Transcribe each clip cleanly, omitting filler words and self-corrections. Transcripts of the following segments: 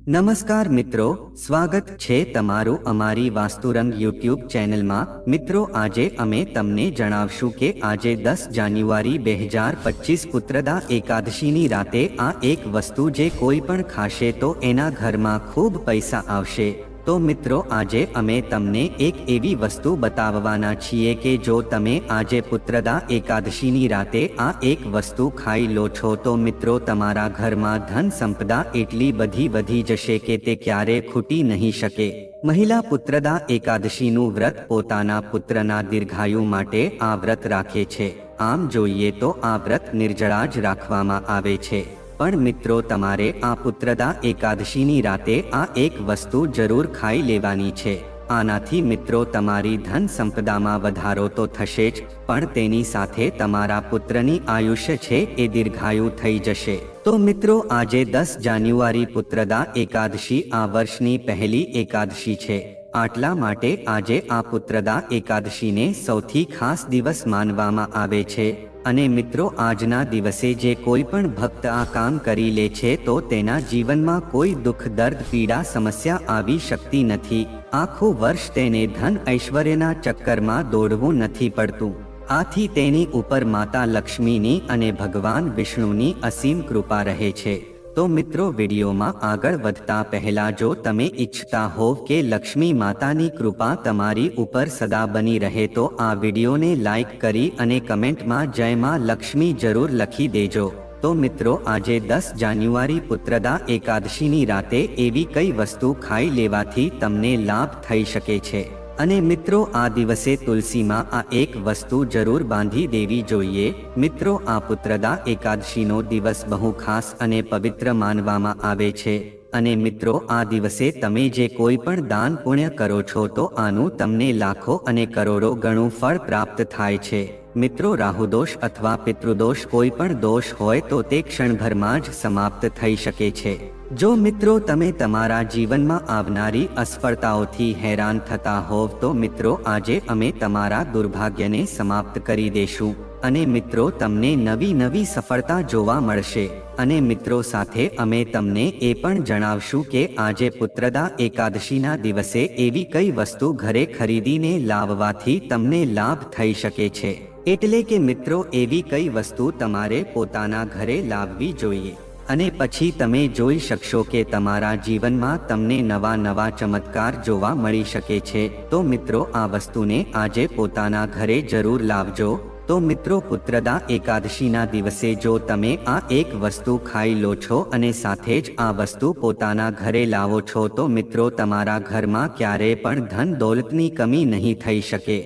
નમસ્કાર મિત્રો, સ્વાગત છે તમારું અમારી વાસ્તુરંગ યુટ્યુબ ચેનલમાં। મિત્રો, આજે અમે તમને જણાવશું કે આજે 10 જાન્યુઆરી 2025 પુત્રદા એકાદશીની રાતે આ એક વસ્તુ જે કોઈ પણ ખાશે તો એના ઘરમાં ખૂબ પૈસા આવશે। તો મિત્રો, આજે અમે તમને એક એવી વસ્તુ બતાવવાના છીએ કે જો તમે આજે પુત્રદા એકાદશીની રાતે આ એક વસ્તુ ખાઈ લો છો તો મિત્રો તમારા ઘરમાં ધન સંપદા એટલી બધી વધી જશે કે તે ક્યારે ખૂટી નહીં શકે। મહિલા પુત્રદા એકાદશીનું વ્રત પોતાના પુત્રના દીર્ઘાયુ માટે આ વ્રત રાખે છે। આમ જોઈએ તો આ વ્રત નિર્જળા જ રાખવામાં આવે છે, પણ મિત્રો તમારે આ પુત્રદા એકાદશીની રાતે આ એક વસ્તુ જરૂર ખાઈ લેવાની છે। આનાથી મિત્રો તમારી ધન સંપદામાં વધારો તો થશે જ, પણ તેની સાથે તમારા પુત્રની આયુષ્ય છે એ દીર્ઘાયુ થઈ જશે। તો મિત્રો, આજે 10 જાન્યુઆરી પુત્રદા એકાદશી આ વર્ષની પહેલી એકાદશી છે। આટલા માટે આજે આ પુત્રદા એકાદશીને સૌથી ખાસ દિવસ માનવામાં આવે છે। અને મિત્રો, આજના દિવસે જે કોઈ પણ ભક્ત આ કામ કરી લે છે તો તેના જીવનમાં કોઈ દુઃખ, દર્દ, પીડા, સમસ્યા આવી શકતી નથી। આખું વર્ષ તેને ધન ઐશ્વર્યના ચક્કરમાં દોડવું નથી પડતું। આથી તેની ઉપર માતા લક્ષ્મીની અને ભગવાન વિષ્ણુની અસીમ કૃપા રહે છે। તો મિત્રો, વિડીયોમાં આગળ વધતા પહેલા જો તમે ઈચ્છતા હોવ કે લક્ષ્મી માતાની કૃપા તમારી ઉપર સદા બની રહે તો આ વિડીયોને લાઈક કરી અને કમેન્ટમાં જય માં લક્ષ્મી જરૂર લખી દેજો। તો મિત્રો, આજે 10 જાન્યુઆરી પુત્રદા એકાદશીની રાતે એવી કઈ વસ્તુ ખાઈ લેવાથી તમને લાભ થઈ શકે છે? અને મિત્રો, આ દિવસે તુલસીમાં આ એક વસ્તુ જરૂર બાંધી દેવી જોઈએ। મિત્રો, આ પુત્રદા એકાદશીનો દિવસ બહુ ખાસ અને પવિત્ર માનવામાં આવે છે। અને મિત્રો, આ દિવસે તમે જે કોઈ પણ દાન પુણ્ય કરો છો તો આનું તમને લાખો અને કરોડો ગણું ફળ પ્રાપ્ત થાય છે। મિત્રો, રાહુદોષ અથવા પિતૃદોષ કોઈ પણ દોષ હોય તો તે ક્ષણભરમાં જ સમાપ્ત થઈ શકે છે। જો મિત્રો તમે તમારા જીવનમાં આવનારી અસફળતાઓથી હેરાન થતા હોવ તો મિત્રો આજે અમે તમારા દુર્ભાગ્યને સમાપ્ત કરી દેશું અને મિત્રો તમને નવી નવી સફળતા જોવા મળશે। અને મિત્રો સાથે અમે તમને એ પણ જણાવશું કે આજે પુત્રદા એકાદશીના દિવસે એવી કઈ વસ્તુ ઘરે ખરીદીને લાવવાથી તમને લાભ થઈ શકે છે। એટલે કે મિત્રો, એવી કઈ વસ્તુ તમારે પોતાના ઘરે લાવવી જોઈએ અને પછી તમે જોઈ શકશો કે તમારા જીવનમાં તમને નવા નવા ચમત્કાર જોવા મળી શકે છે। તો મિત્રો, આ વસ્તુને આજે પોતાના ઘરે જરૂર લાવજો। તો મિત્રો, પુત્રદા એકાદશીના દિવસે જો તમે આ એક વસ્તુ ખાઈ લો છો અને સાથે જ આ વસ્તુ પોતાના ઘરે લાવો છો તો મિત્રો તમારા ઘરમાં ક્યારેય પણ ધન દોલતની કમી નહીં થઈ શકે।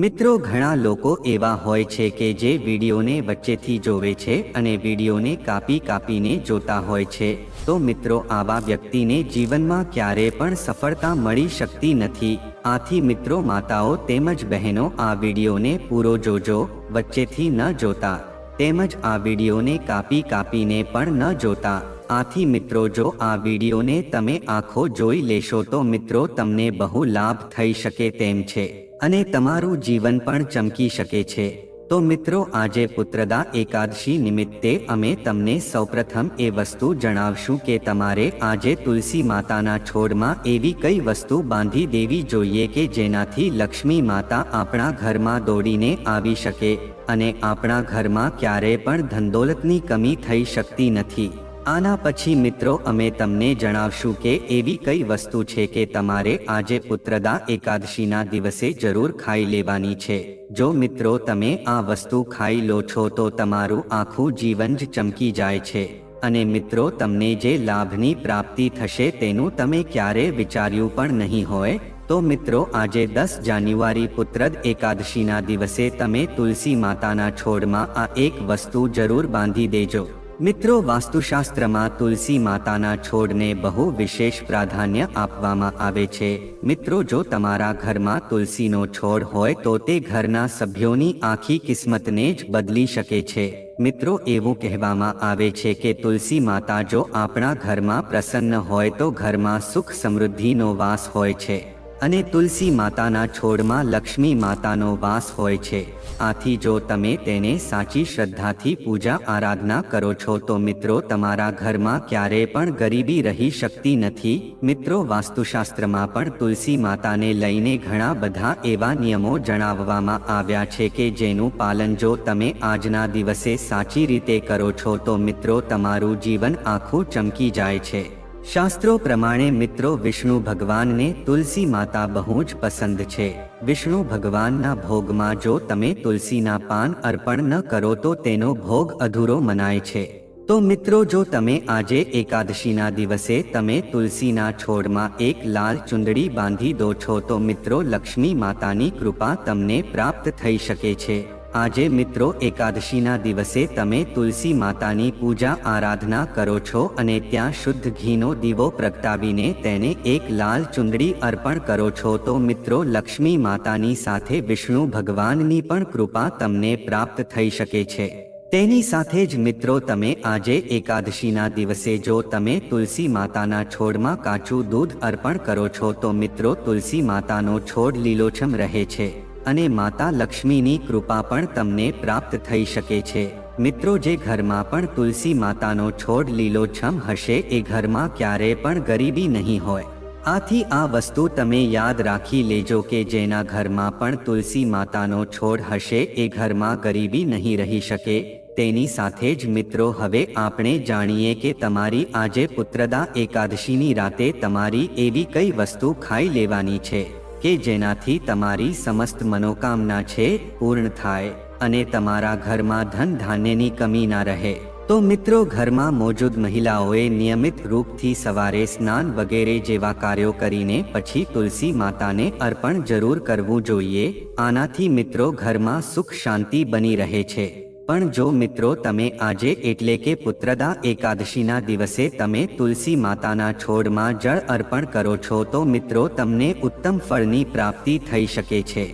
મિત્રો, ઘણા લોકો એવા હોય છે કે જે વિડીયોને વચ્ચેથી જોવે છે અને વિડીયોને કાપી કાપીને જોતા હોય છે। તો મિત્રો, આવા વ્યક્તિને જીવનમાં ક્યારેય પણ સફળતા મળી શકતી નથી। આથી મિત્રો, માતાઓ તેમજ બહેનો આ વિડીયોને પૂરો જોજો, વચ્ચેથી ન જોતા, તેમજ આ વિડીયોને કાપી કાપીને પણ ન જોતા। આથી મિત્રો, જો આ વિડીયોને તમે આખો જોઈ લેશો તો મિત્રો તમને બહુ લાભ થઈ શકે તેમ છે અને તમારું જીવન પણ ચમકી શકે છે। તો મિત્રો, આજે પુત્રદા એકાદશી નિમિત્તે અમે તમને સૌપ્રથમ એ વસ્તુ જણાવશું કે તમારે આજે તુલસી માતાના છોડમાં એવી કઈ વસ્તુ બાંધી દેવી જોઈએ કે જેનાથી લક્ષ્મી માતા આપણા ઘરમાં દોડીને આવી શકે અને આપણા ઘરમાં ક્યારેય પણ ધનદોલતની કમી થઈ શકતી નથી। આના પછી મિત્રો અમે તમને જણાવશું કે એવી કઈ વસ્તુ છે કે તમારે આજે પુત્રદા એકાદશીના દિવસે જરૂર ખાઈ લેવાની છે। જો મિત્રો તમે આ વસ્તુ ખાઈ લો છો તો તમારું આખું જીવન જ ચમકી જાય છે અને મિત્રો તમને જે લાભની પ્રાપ્તિ થશે તેનું તમે ક્યારેય વિચાર્યું પણ નહીં હોય। તો મિત્રો, આજે 10 જાન્યુઆરી પુત્રદ એકાદશીના દિવસે તમે તુલસી માતાના છોડમાં આ એક વસ્તુ જરૂર બાંધી દેજો। મિત્રો, વાસ્તુશાસ્ત્રમાં તુલસી માતાના છોડને બહુ વિશેષ પ્રાધાન્ય આપવામાં આવે છે। મિત્રો, જો તમારા ઘરમાં તુલસીનો છોડ હોય તો તે ઘરના સભ્યોની આખી કિસ્મતને જ બદલી શકે છે। મિત્રો, એવું કહેવામાં આવે છે કે તુલસી માતા જો આપણા ઘરમાં પ્રસન્ન હોય તો ઘરમાં સુખ સમૃદ્ધિનો વાસ હોય છે। અને તુલસી માતાના છોડમાં લક્ષ્મી માતાનો વાસ હોય છે. આથી જો તમે તેને સાચી શ્રદ્ધાથી પૂજા આરાધના કરો છો તો મિત્રો તમારા ઘરમાં ક્યારેય પણ ગરીબી રહી શકતી નથી. મિત્રો, વાસ્તુશાસ્ત્રમાં પણ તુલસી માતાને લઈને ઘણા બધા એવા નિયમો જણાવવામાં આવ્યા છે કે જેનું પાલન જો તમે આજના દિવસે સાચી રીતે કરો છો તો મિત્રો તમારું જીવન આખું ચમકી જાય છે. શાસ્ત્રો પ્રમાણે મિત્રો વિષ્ણુ ભગવાનને તુલસી માતા બહુ જ પસંદ છે. વિષ્ણુ ભગવાનના ભોગમાં જો તમે તુલસીના પાન અર્પણ ન કરો તો તેનો ભોગ અધૂરો મનાય છે. તો મિત્રો જો તમે આજે એકાદશીના દિવસે તમે તુલસીના છોડમાં એક લાલ ચુંદડી બાંધી દો છો તો મિત્રો લક્ષ્મી માતાની કૃપા તમને પ્રાપ્ત થઈ શકે છે. આજે મિત્રો એકાદશીના દિવસે તમે તુલસી માતાની પૂજા આરાધના કરો છો અને ત્યાં શુદ્ધ ઘીનો દીવો પ્રગટાવીને તેને એક લાલ ચુંદડી અર્પણ કરો છો તો મિત્રો લક્ષ્મી માતાની સાથે વિષ્ણુ ભગવાનની પણ કૃપા તમને પ્રાપ્ત થઈ શકે છે. તેની સાથે જ મિત્રો તમે આજે એકાદશીના દિવસે જો તમે તુલસી માતાના છોડમાં કાચું દૂધ અર્પણ કરો છો તો મિત્રો તુલસી માતાનો છોડ લીલોછમ રહે છે અને માતા લક્ષ્મીની કૃપા પણ તમને પ્રાપ્ત થઈ શકે છે. મિત્રો, જે ઘરમાં પણ તુલસી માતાનો છોડ લીલોછમ હશે એ ઘરમાં ક્યારેય પણ ગરીબી નહીં હોય. આથી આ વસ્તુ તમે યાદ રાખી લેજો કે જેના ઘરમાં પણ તુલસી માતાનો છોડ હશે એ ઘરમાં ગરીબી નહીં રહી શકે. તેની સાથે જ મિત્રો હવે આપણે જાણીએ કે તમારી આજે પુત્રદા એકાદશીની રાતે તમારી એવી કઈ વસ્તુ ખાઈ લેવાની છે કે જેનાથી તમારી સમસ્ત મનોકામના છે પૂર્ણ થાય અને તમારા ઘરમાં ધન ધાન્યની કમી ના રહે. તો મિત્રો ઘરમાં મોજૂદ મહિલાઓએ નિયમિત રૂપથી સવારે સ્નાન વગેરે જેવા કાર્યો કરીને પછી તુલસી માતાને અર્પણ જરૂર કરવું જોઈએ. આનાથી મિત્રો ઘરમાં સુખ શાંતિ બની રહે છે. પણ જો મિત્રો તમે આજે એટલે કે પુત્રદા એકાદશીના દિવસે તમે તુલસી માતાના છોડમાં જળ અર્પણ કરો છો તો મિત્રો તમને ઉત્તમ ફળની પ્રાપ્તિ થઈ શકે છે.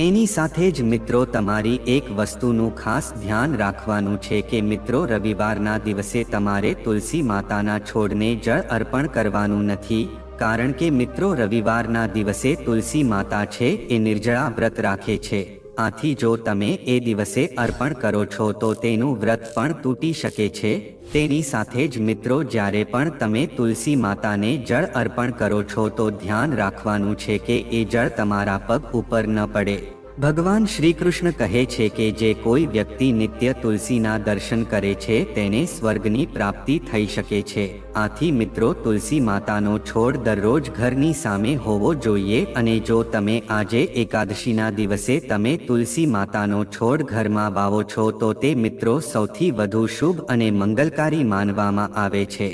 એની સાથે જ મિત્રો તમારી એક વસ્તુનું ખાસ ધ્યાન રાખવાનું છે કે મિત્રો રવિવારના દિવસે તમારે તુલસી માતાના છોડને જળ અર્પણ કરવાનું નથી. કારણ કે મિત્રો રવિવારના દિવસે તુલસી માતા છે એ નિર્જળા વ્રત રાખે છે. આથી જો તમે એ દિવસે અર્પણ કરો છો તો તેનું વ્રત પણ તૂટી શકે છે. તેની સાથે જ મિત્રો જ્યારે પણ તમે તુલસી માતાને જળ અર્પણ કરો છો તો ધ્યાન રાખવાનું છે કે એ જળ તમારા પગ ઉપર ન પડે. ભગવાન શ્રી કૃષ્ણ કહે છે કે જે કોઈ વ્યક્તિ નિત્ય તુલસીના દર્શન કરે છે તેને સ્વર્ગની પ્રાપ્તિ થઈ શકે છે. આથી મિત્રો તુલસી માતાનો છોડ દરરોજ ઘરની સામે હોવો જોઈએ અને જો તમે આજે એકાદશીના દિવસે તમે તુલસી માતાનો છોડ ઘરમાં વાવો છો તો તે મિત્રો સૌથી વધુ શુભ અને મંગલકારી માનવામાં આવે છે.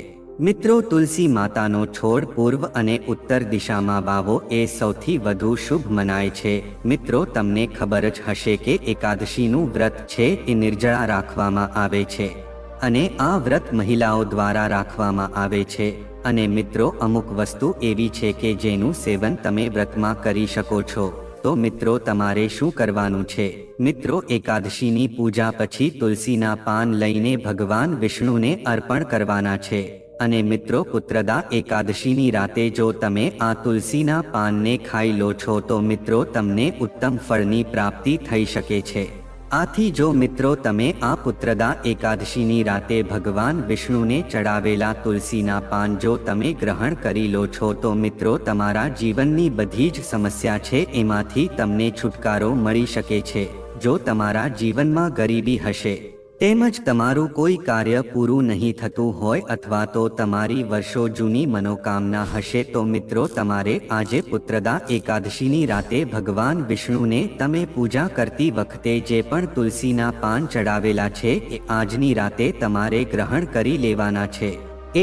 મિત્રો તુલસી માતાનો છોડ પૂર્વ અને ઉત્તર દિશામાં વાવો એ સૌથી વધુ શુભ મનાય છે. મિત્રો તમને ખબર જ હશે કે એકાદશીનું વ્રત છે એ નિર્જળા રાખવામાં આવે છે અને આ વ્રત મહિલાઓ દ્વારા રાખવામાં આવે છે. અને મિત્રો અમુક વસ્તુ એવી છે કે જેનું સેવન તમે વ્રતમાં કરી શકો છો. તો મિત્રો તમારે શું કરવાનું છે? મિત્રો એકાદશીની પૂજા પછી તુલસીના પાન લઈને ભગવાન વિષ્ણુને અર્પણ કરવાના છે. અને મિત્રો પુત્રદા એકાદશીની રાતે જો તમે આ તુલસીના પાનને ખાઈ લો છો તો મિત્રો તમને ઉત્તમ ફળની પ્રાપ્તિ થઈ શકે છે. આથી જો મિત્રો તમે આ પુત્રદા એકાદશીની રાતે ભગવાન વિષ્ણુને ચડાવેલા તુલસીના પાન જો તમે ગ્રહણ કરી લો છો તો મિત્રો તમારા જીવનની બધી જ સમસ્યા છે એમાંથી તમને છુટકારો મળી શકે છે. જો તમારા જીવનમાં ગરીબી હશે તેમજ તમારું કોઈ કાર્ય પૂરું નહીં થતું હોય અથવા તો તમારી વર્ષો જૂની મનોકામના હશે તો મિત્રો તમારે આજે પુત્રદા એકાદશીની રાતે ભગવાન વિષ્ણુને તમે પૂજા કરતી વખતે જે પણ તુલસીના પાન ચડાવેલા છે એ આજની રાતે તમારે ગ્રહણ કરી લેવાના છે.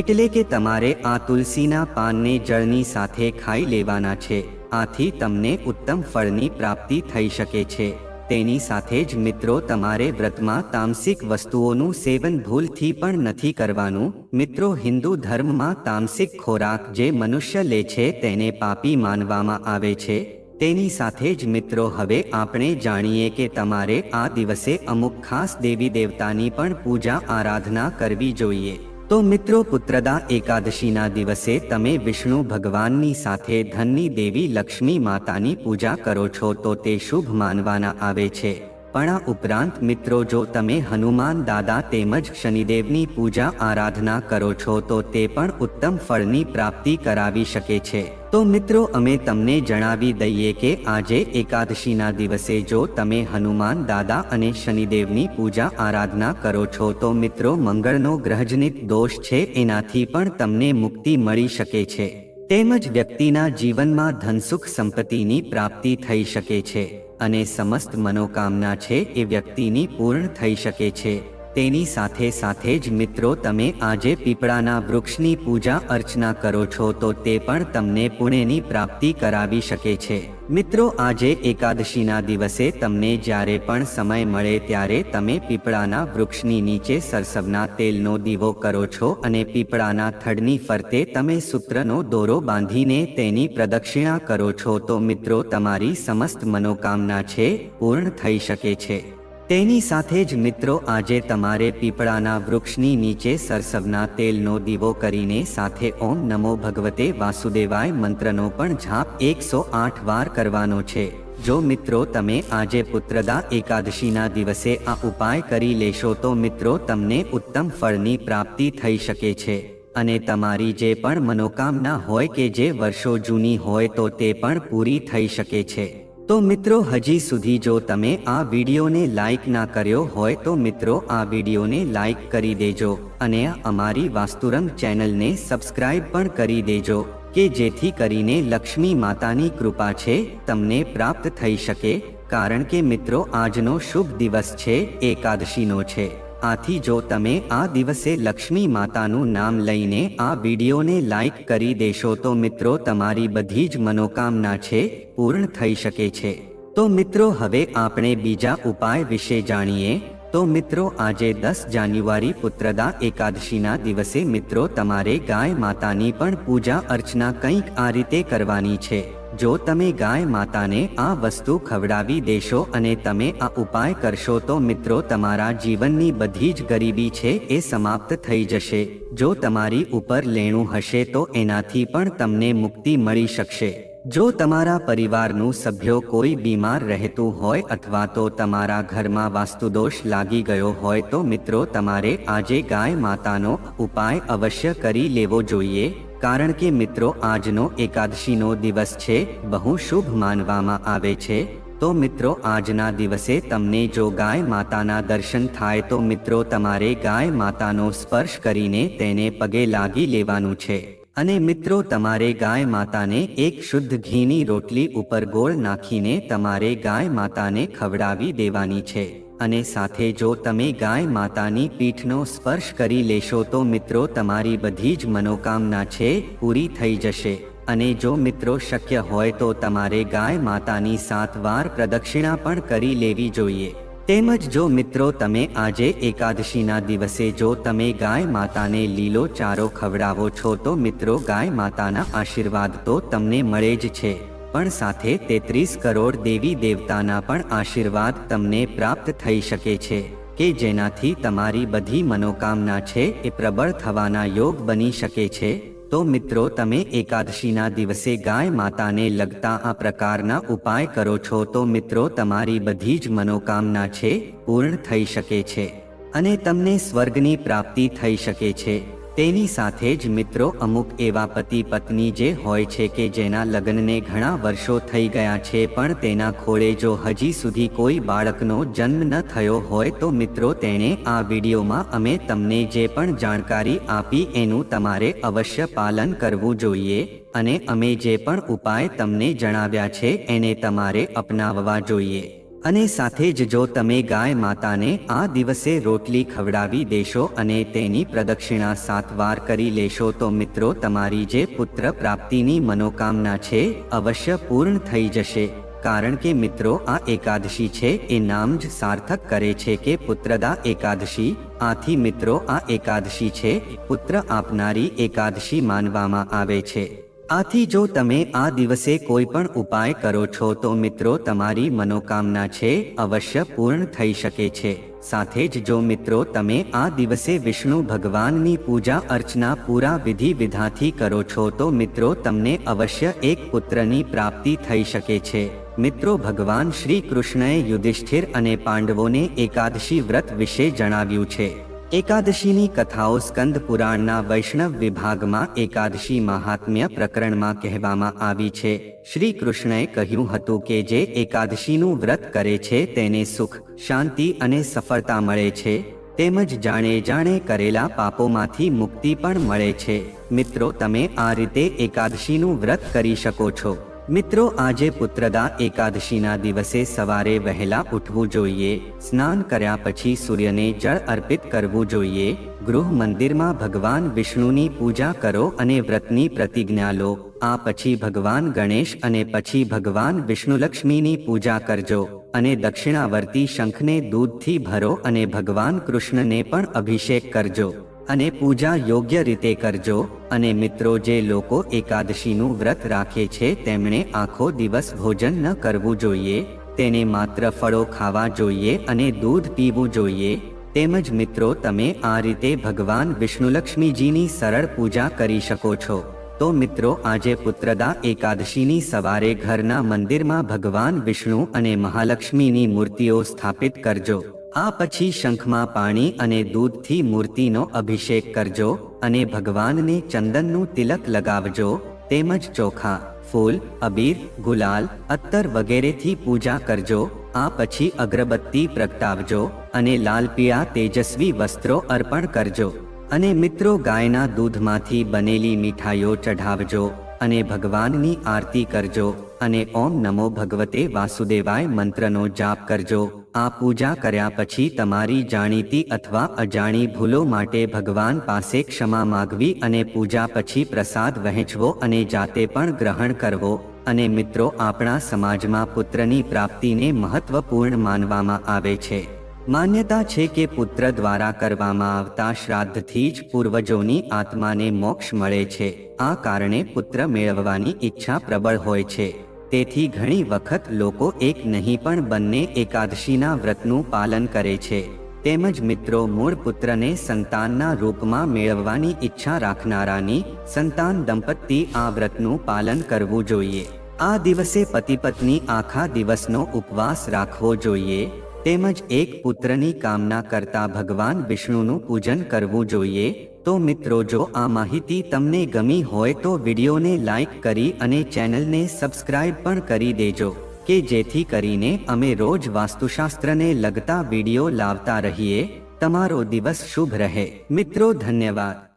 એટલે કે તમારે આ તુલસીના પાનને જળની સાથે ખાઈ લેવાના છે. આથી તમને ઉત્તમ ફળની પ્રાપ્તિ થઈ શકે છે. તેની સાથે જ મિત્રો તમારે વ્રતમાં તામસિક વસ્તુઓનું સેવન ભૂલથી પણ નથી કરવાનું. મિત્રો હિન્દુ ધર્મમાં તામસિક ખોરાક જે મનુષ્ય લે છે તેને પાપી માનવામાં આવે છે. તેની સાથે જ મિત્રો હવે આપણે જાણીએ કે તમારે આ દિવસે અમુક ખાસ દેવી દેવતાની પણ પૂજા આરાધના કરવી જોઈએ. તો મિત્રો, પુત્રદા એકાદશીના દિવસે તમે વિષ્ણુ ભગવાનની સાથે ધનની દેવી લક્ષ્મી માતાની પૂજા કરો છો તો તે શુભ માનવાના આવે છે. પણ આ ઉપરાંત મિત્રો, જો તમે હનુમાન દાદા તેમજ શનિદેવની પૂજા આરાધના કરો છો તો તે પણ ઉત્તમ ફળની પ્રાપ્તિ કરાવી શકે છે. તો મિત્રો, અમે તમને જણાવી દઈએ કે આજે એકાદશીના દિવસે જો તમે હનુમાન દાદા અને શનિદેવની પૂજા આરાધના કરો છો તો મિત્રો, મંગળનો ગ્રહજનિત દોષ છે એનાથી પણ તમને મુક્તિ મળી શકે છે. તેમજ વ્યક્તિના જીવનમાં ધનસુખ સંપત્તિની પ્રાપ્તિ થઈ શકે છે અને સમસ્ત મનોકામના છે એ વ્યક્તિની પૂર્ણ થઈ શકે છે. તેની સાથે સાથે જ મિત્રો, તમે આજે પીપળાના વૃક્ષની પૂજા અર્ચના કરો છો તો તે પણ તમને પુણ્યની પ્રાપ્તિ કરાવી શકે છે. મિત્રો, આજે એકાદશીના દિવસે તમને જ્યારે પણ સમય મળે ત્યારે તમે પીપળાના વૃક્ષની નીચે સરસવના તેલનો દીવો કરો છો અને પીપળાના થડની ફરતે તમે સૂત્રનો દોરો બાંધીને તેની પ્રદક્ષિણા કરો છો તો મિત્રો, તમારી સમસ્ત મનોકામના છે પૂર્ણ થઈ શકે છે. તેની સાથે જ મિત્રો, આજે તમારે પીપળાના વૃક્ષની નીચે સરસવના તેલનો દીવો કરીને સાથે ઓમ નમો ભગવતે વાસુદેવાય મંત્રનો પણ જાપ 108 વાર કરવાનો છે. જો મિત્રો, તમે આજે પુત્રદા એકાદશીના દિવસે આ ઉપાય કરી લેશો તો મિત્રો, તમને ઉત્તમ ફળની પ્રાપ્તિ થઈ શકે છે અને તમારી જે પણ મનોકામના હોય કે જે વર્ષો જૂની હોય તો તે પણ પૂરી થઈ શકે છે. તો મિત્રો, હજી સુધી જો તમે આ વિડીયોને લાઈક ના કર્યો હોય તો મિત્રો, આ વિડીયોને લાઈક કરી દેજો અને અમારી વાસ્તુરંગ ચેનલને સબસ્ક્રાઇબ પણ કરી દેજો કે જેથી કરીને લક્ષ્મી માતાની કૃપા છે તમને પ્રાપ્ત થઈ શકે. કારણ કે મિત્રો, આજનો શુભ દિવસ છે એકાદશીનો છે. આથી જો તમે આ દિવસે લક્ષ્મી માતાનું નામ લઈને આ વિડીયોને લાઈક કરી દેશો તો મિત્રો, તમારી બધી જ મનોકામના છે પૂર્ણ થઈ શકે છે. તો મિત્રો, હવે આપણે બીજા ઉપાય વિશે જાણીએ. તો મિત્રો, આજે 10 જાન્યુઆરી પુત્રદા એકાદશીના દિવસે મિત્રો, તમારે ગાય માતાની પણ પૂજા અર્ચના કંઈક આ રીતે કરવાની છે. જો તમે ગાય માતાને આ વસ્તુ ખવડાવી દેશો અને તમે આ ઉપાય કરશો તો મિત્રો, તમારા જીવનની બધી જ ગરીબી છે એ સમાપ્ત થઈ જશે. જો તમારી ઉપર લેણું હશે તો એનાથી પણ તમને મુક્તિ મળી શકશે. જો તમારા પરિવારનું સભ્યો કોઈ બીમાર રહેતું હોય અથવા તો તમારા ઘરમાં વાસ્તુદોષ લાગી ગયો હોય તો મિત્રો, તમારે આજે ગાય માતાનો ઉપાય અવશ્ય કરી લેવો જોઈએ. કારણ કે મિત્રો, આજનો એકાદશીનો દિવસ છે બહુ શુભ માનવામાં આવે છે. તો મિત્રો, આજના દિવસે તમને જો ગાય માતાના દર્શન થાય તો મિત્રો, તમારે ગાય માતાનો સ્પર્શ કરીને તેને પગે લાગી લેવાનું છે અને મિત્રો, તમારે ગાય માતાને એક શુદ્ધ ઘીની રોટલી ઉપર ગોળ નાખીને તમારે ગાય માતાને ખવડાવી દેવાની છે. અને સાથે જો તમે ગાય માતાની પીઠનો સ્પર્શ કરી લેશો તો મિત્રો, તમારી બધી જ મનોકામના છે પૂરી થઈ જશે. અને જો મિત્રો શક્ય હોય તો તમારે ગાય માતાની 7 વાર પ્રદક્ષિણા પણ કરી લેવી જોઈએ. તેમજ જો મિત્રો, તમે આજે એકાદશીના દિવસે જો તમે ગાય માતાને લીલો ચારો ખવડાવો છો તો મિત્રો, ગાય માતાના આશીર્વાદ તો તમને મળે જ છે પણ સાથે 33 કરોડ દેવી દેવતાના પણ આશીર્વાદ તમને પ્રાપ્ત થઈ શકે છે કે જેનાથી તમારી બધી મનોકામના છે એ પ્રબળ થવાના યોગ બની શકે છે. તો મિત્રો, તમે એકાદશીના દિવસે ગાય માતાને લગતા આ પ્રકારના ઉપાય કરો છો તો મિત્રો, તમારી બધી જ મનોકામના છે પૂર્ણ થઈ શકે છે અને તમને સ્વર્ગની પ્રાપ્તિ થઈ શકે છે. તેની સાથે જ મિત્રો, અમુક એવા પતિ પત્ની જે હોય છે કે જેના લગ્નને ઘણા વર્ષો થઈ ગયા છે પણ તેના ખોળે જો હજી સુધી કોઈ બાળકનો જન્મ ન થયો હોય તો મિત્રો, તેણે આ વિડીયોમાં અમે તમને જે પણ જાણકારી આપી એનું તમારે અવશ્ય પાલન કરવું જોઈએ અને અમે જે પણ ઉપાય તમને જણાવ્યા છે એને તમારે અપનાવવા જોઈએ. અને સાથે જ જો તમે ગાય માતાને આ દિવસે રોટલી ખવડાવી દેશો અને તેની પ્રદક્ષિણા 7 વાર કરી લેશો તો મિત્રો, તમારી જે પુત્ર પ્રાપ્તિની મનોકામના છે અવશ્ય પૂર્ણ થઈ જશે. કારણ કે મિત્રો, આ એકાદશી છે એ નામ જ સાર્થક કરે છે કે પુત્રદા એકાદશી. આથી મિત્રો, આ એકાદશી છે પુત્ર આપનારી એકાદશી માનવામાં આવે છે. આથી જો તમે આ દિવસે કોઈ પણ ઉપાય કરો છો તો મિત્રો, તમારી મનોકામના છે અવશ્ય પૂર્ણ થઈ શકે છે. સાથે જ જો મિત્રો તમે આ દિવસે વિષ્ણુ ભગવાનની પૂજા અર્ચના પૂરા વિધિ વિધાનથી કરો છો તો મિત્રો તમને અવશ્ય એક પુત્રની પ્રાપ્તિ થઈ શકે છે। મિત્રો ભગવાન શ્રી કૃષ્ણએ યુધિષ્ઠિર અને પાંડવોને એકાદશી વ્રત વિશે જણાવ્યું છે। એકાદશીની કથાઓ સ્કંદ પુરાણના વૈષ્ણવ વિભાગમાં એકાદશી મહાત્મ્ય પ્રકરણમાં કહેવામાં આવી છે। શ્રી કૃષ્ણએ કહ્યું હતું કે જે એકાદશીનું વ્રત કરે છે તેને સુખ, શાંતિ અને સફળતા મળે છે, તેમજ જાણે કરેલા પાપોમાંથી મુક્તિ પણ મળે છે। મિત્રો તમે આ રીતે એકાદશીનું વ્રત કરી શકો છો। મિત્રો આજે પુત્રદા એકાદશીના દિવસે સવારે વહેલા ઉઠવું જોઈએ, સ્નાન કર્યા પછી સૂર્યને જળ અર્પિત કરવું જોઈએ, ગૃહ મંદિરમાં ભગવાન વિષ્ણુની પૂજા કરો અને વ્રતની પ્રતિજ્ઞા લો। આ પછી ભગવાન ગણેશ અને પછી ભગવાન વિષ્ણુલક્ષ્મીની પૂજા કરજો અને દક્ષિણાવર્તી શંખને દૂધથી ભરો અને ભગવાન કૃષ્ણને પણ અભિષેક કરજો અને પૂજા યોગ્ય રીતે કરજો। અને મિત્રો જે લોકો એકાદશીનું વ્રત રાખે છે તેમણે આખો દિવસ ભોજન ન કરવું જોઈએ, તેને માત્ર ફળો ખાવા જોઈએ અને દૂધ પીવું જોઈએ। તેમજ મિત્રો તમે આ રીતે ભગવાન વિષ્ણુલક્ષ્મીજીની સરળ પૂજા કરી શકો છો। તો મિત્રો આજે પુત્રદા એકાદશીની સવારે ઘરના મંદિરમાં ભગવાન વિષ્ણુ અને મહાલક્ષ્મીની મૂર્તિઓ સ્થાપિત કરજો। આ પછી શંખમાં પાણી અને દૂધથી મૂર્તિનો અભિષેક કરજો અને ભગવાનને ચંદનનું તિલક લગાવજો, તેમજ ચોખા, ફૂલ, અબીર, ગુલાલ, અત્તર વગેરેથી પૂજા કરજો। આ પછી અગરબત્તી પ્રગટાવજો અને લાલ પીળા તેજસ્વી વસ્ત્રો અર્પણ કરજો અને મિત્રો ગાયના દૂધમાંથી બનેલી મીઠાઈઓ ચઢાવજો અને ભગવાનની આરતી કરજો અને ઓમ નમો ભગવતે વાસુદેવાય મંત્રનો જાપ કરજો। આ પૂજા કર્યા પછી તમારી જાણીતી અથવા અજાણી ભૂલો માટે ભગવાન પાસે ક્ષમા માંગવી અને પૂજા પછી પ્રસાદ વહેંચવો અને જાતે પણ ગ્રહણ કરવો। અને મિત્રો આપણા સમાજમાં પુત્રની પ્રાપ્તિને મહત્વપૂર્ણ માનવામાં આવે છે। માન્યતા છે કે પુત્ર દ્વારા કરવામાં આવતા શ્રાદ્ધથી જ પૂર્વજોની આત્માને મોક્ષ મળે છે। આ કારણે પુત્ર મેળવવાની ઈચ્છા પ્રબળ હોય છે। તેથી ઘણી વખત લોકો એક નહીં પણ બંને એકાદશીના વ્રતનું પાલન કરે છે। તેમજ મિત્રો મૂળ પુત્રને સંતાનના રૂપમાં મેળવવાની ઈચ્છા રાખનારાની સંતાન દંપતી આ વ્રતનું પાલન કરવું જોઈએ। આ દિવસે પતિ પત્ની આખા દિવસનો ઉપવાસ રાખવો જોઈએ, તેમજ એક પુત્રની કામના કરતા ભગવાન વિષ્ણુનું પૂજન કરવું જોઈએ। તો મિત્રો જો આ માહિતી તમને ગમી હોય તો વિડીયોને લાઈક કરી અને ચેનલને સબસ્ક્રાઇબ પણ કરી દેજો કે જેથી કરીને અમે રોજ વાસ્તુશાસ્ત્રને લગતા વિડીયો લાવતા રહીએ। તમારો દિવસ શુભ રહે। મિત્રો ધન્યવાદ।